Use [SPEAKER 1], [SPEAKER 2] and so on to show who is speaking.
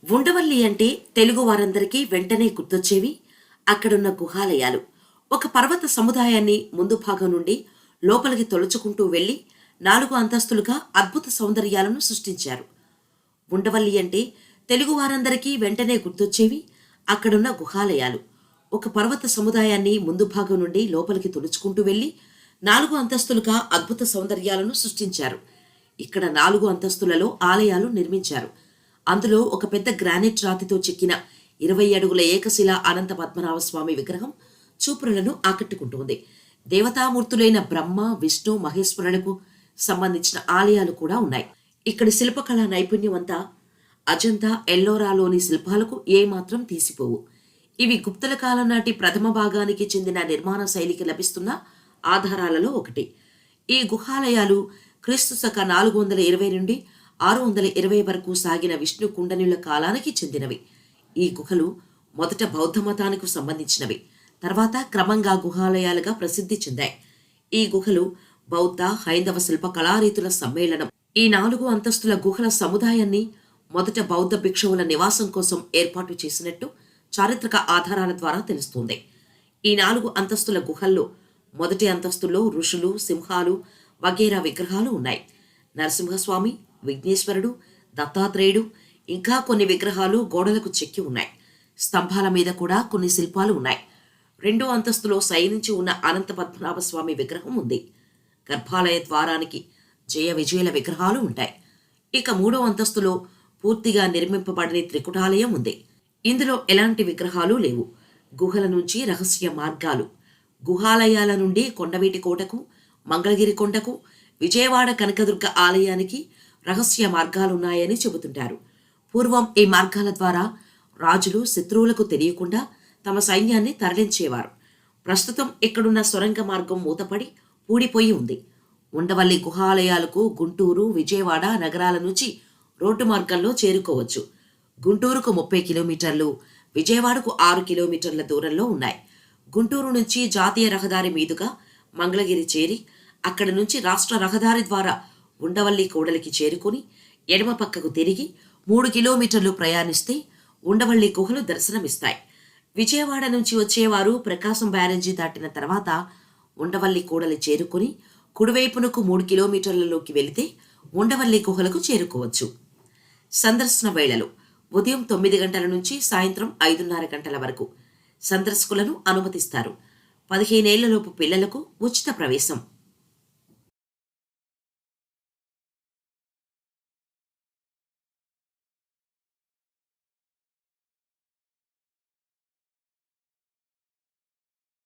[SPEAKER 1] ఉండవల్లి అంటే తెలుగు వారందరికీ వెంటనే గుర్తొచ్చేవి అక్కడున్న గుహాలయాలు. ఒక పర్వత సముదాయాన్ని ముందు భాగం నుండి లోపలికి తొలుచుకుంటూ వెళ్లి 4 అంతస్తులుగా అద్భుత సౌందర్యాలను సృష్టించారు. ఉండవల్లి అంటే తెలుగు వారందరికీ వెంటనే గుర్తొచ్చేవి అక్కడున్న గుహాలయాలు. ఒక పర్వత సముదాయాన్ని ముందు భాగం నుండి లోపలికి తొలుచుకుంటూ వెళ్లి 4 అంతస్తులుగా అద్భుత సౌందర్యాలను సృష్టించారు. ఇక్కడ 4 అంతస్తులలో ఆలయాలు నిర్మించారు. అందులో ఒక పెద్ద గ్రానైట్ రాతితో చెక్కిన 20 అడుగుల ఏకశిల అనంత పద్మనాభ స్వామి విగ్రహం చూపురులను ఆకట్టుకుంటుంది. దేవతామూర్తులైన బ్రహ్మ, విష్ణు, మహేశ్వరులకు సంబంధించిన ఆలయాలు కూడా ఉన్నాయి. ఇక్కడి శిల్పకళా నైపుణ్యం అంతా అజంతా, ఎల్లోరాలోని శిల్పాలకు ఏమాత్రం తీసిపోవు. ఇవి గుప్తుల కాలం నాటి ప్రథమ భాగానికి చెందిన నిర్మాణ శైలికి లభిస్తున్న ఆధారాలలో ఒకటి. ఈ గుహాలయాలు క్రీస్తు శక 420 నుండి 620 వరకు సాగిన విష్ణు కుండనుల కాలానికి చెందినవి. ఈ గుహలు మొదట బౌద్ధ మతానికి సంబంధించినవి, తర్వాత క్రమంగా గుహాలయాలుగా ప్రసిద్ధి చెందాయి. ఈ గుహలు బౌద్ధ, హైందవ శిల్ప కళారీతుల సమ్మేళనం. ఈ 4 అంతస్తుల గుహల సముదాయాన్ని మొదట బౌద్ధ భిక్షువుల నివాసం కోసం ఏర్పాటు చేసినట్టు చారిత్రక ఆధారాల ద్వారా తెలుస్తుంది. ఈ 4 అంతస్తుల గుహల్లో మొదటి అంతస్తులో ఋషులు, సింహాలు వగేరా విగ్రహాలు ఉన్నాయి. నరసింహస్వామి, విఘ్నేశ్వరుడు, దత్తాత్రేయుడు, ఇంకా కొన్ని విగ్రహాలు గోడలకు చెక్కి ఉన్నాయి. స్తంభాల మీద కూడా కొన్ని శిల్పాలు ఉన్నాయి. 2వ అంతస్తులో శయనించి ఉన్న అనంత పద్మనాభ స్వామి విగ్రహం ఉంది. గర్భాలయ ద్వారానికి జయ విజయుల విగ్రహాలు ఉంటాయి. ఇక 3వ అంతస్తులో పూర్తిగా నిర్మింపబడని త్రికుటాలయం ఉంది. ఇందులో ఎలాంటి విగ్రహాలు లేవు. గుహల నుంచి రహస్య మార్గాలు. గుహాలయాల నుండి కొండవీటి కోటకు, మంగళగిరి కొండకు, విజయవాడ కనకదుర్గ ఆలయానికి రహస్య మార్గాలున్నాయని చెబుతుంటారు. పూర్వం ఈ మార్గాల ద్వారా రాజులు శత్రువులకు తెలియకుండా తమ సైన్యాన్ని తరలించేవారు. ప్రస్తుతం ఇక్కడున్న సొరంగ మార్గం మూతపడి పూడిపోయి ఉంది. ఉండవల్లి గుహాలయాలకు గుంటూరు, విజయవాడ నగరాల నుంచి రోడ్డు మార్గంలో చేరుకోవచ్చు. గుంటూరుకు 30 కిలోమీటర్లు, విజయవాడకు 6 కిలోమీటర్ల దూరంలో ఉన్నాయి. గుంటూరు నుంచి జాతీయ రహదారి మీదుగా మంగళగిరి చేరి అక్కడి నుంచి రాష్ట్ర రహదారి ద్వారా ఉండవల్లి కూడలికి చేరుకుని ఎడమ పక్కకు తిరిగి 3 కిలోమీటర్లు ప్రయాణిస్తే ఉండవల్లి గుహలు దర్శనమిస్తాయి. విజయవాడ నుంచి వచ్చేవారు ప్రకాశం బ్యారేజీ దాటిన తర్వాత ఉండవల్లి కూడలి చేరుకుని కుడివైపునకు 3 కిలోమీటర్లలోకి వెళితే ఉండవల్లి గుహలకు చేరుకోవచ్చు. సందర్శన వేళలు ఉదయం 9 గంటల నుంచి సాయంత్రం 5:30 గంటల వరకు సందర్శకులను అనుమతిస్తారు. 15 ఏళ్లలోపు పిల్లలకు ఉచిత ప్రవేశం.